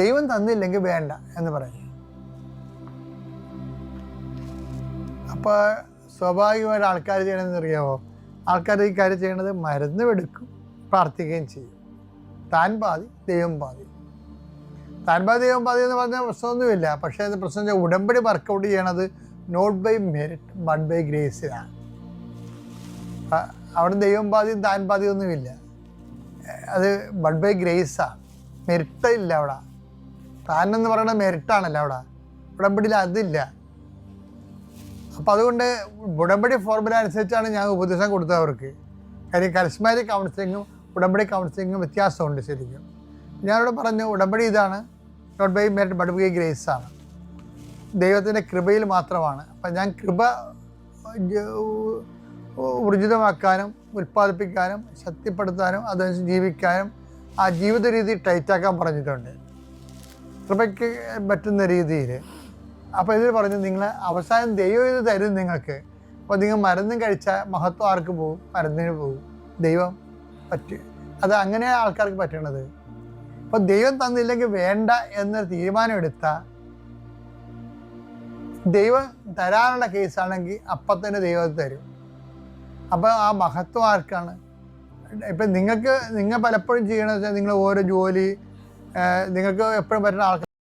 ദൈവം തന്നില്ലെങ്കിൽ വേണ്ട എന്ന് പറയും. അപ്പോൾ സ്വാഭാവികമായിട്ട് ആൾക്കാർ ചെയ്യണമെന്ന് അറിയാമോ? ആൾക്കാർ ഈ കാര്യം ചെയ്യണത് മരുന്ന് എടുക്കും, പ്രാർത്ഥിക്കുകയും ചെയ്യും. താൻ പാതി ദൈവം പാതി. താൻ പാതി ദൈവം പാതി എന്ന് പറഞ്ഞാൽ പ്രശ്നമൊന്നുമില്ല. പക്ഷേ അത് പ്രശ്നം ഉടമ്പടി വർക്കൗട്ട് ചെയ്യണത് not by merit but by ഗ്രേസിലാണ്. അവിടെ ദൈവം പാതിയും താൻ പാതിയും ഒന്നുമില്ല. അത് ബട്ട് ബൈ ഗ്രേസാണ്. മെറിറ്റ് ഇല്ല അവിടെ. താൻ എന്ന് പറയുന്നത് മെറിറ്റാണല്ലോ അവിടെ. ഉടമ്പടിയിൽ അതില്ല. അപ്പം അതുകൊണ്ട് ഉടമ്പടി ഫോർമുല അനുസരിച്ചാണ് ഞാൻ ഉപദേശം കൊടുത്തത് അവർക്ക്. കാര്യം കരിസ്മാറ്റിക് കൗൺസിലിങ്ങും ഉടമ്പടി കൗൺസിലിങ്ങും വ്യത്യാസമുണ്ട് ശരിക്കും. ഞാനിവിടെ പറഞ്ഞു ഉടമ്പടി ഇതാണ്, not by merit but by grace ആണ്. ദൈവത്തിൻ്റെ കൃപയിൽ മാത്രമാണ്. അപ്പം ഞാൻ കൃപ ഊർജിതമാക്കാനും ഉൽപ്പാദിപ്പിക്കാനും ശക്തിപ്പെടുത്താനും അതനുസരിച്ച് ജീവിക്കാനും ആ ജീവിത രീതി ടൈറ്റാക്കാൻ പറഞ്ഞിട്ടുണ്ട്, കൃപയ്ക്ക് പറ്റുന്ന രീതിയിൽ. അപ്പോൾ ഇതിൽ പറഞ്ഞു നിങ്ങൾ അവസാനം ദൈവം ഇത് തരും നിങ്ങൾക്ക്. അപ്പോൾ നിങ്ങൾ മരുന്നും കഴിച്ചാൽ മഹത്വം ആർക്ക് പോകും? മരുന്നിന് പോകും. ദൈവം പറ്റും. അത് അങ്ങനെ ആൾക്കാർക്ക് പറ്റണത്. അപ്പോൾ ദൈവം തന്നില്ലെങ്കിൽ വേണ്ട എന്നൊരു തീരുമാനം എടുത്താൽ ദൈവം തരാനുള്ള കേസാണെങ്കിൽ അപ്പം തന്നെ ദൈവം തരും. അപ്പോൾ ആ മഹത്വം ആർക്കാണ്? ഇപ്പം നിങ്ങൾ പലപ്പോഴും ചെയ്യണമെന്ന് വെച്ചാൽ നിങ്ങൾ ഓരോ ജോലി നിങ്ങൾക്ക് എപ്പോഴും പറ്റുന്ന ആൾക്കാർ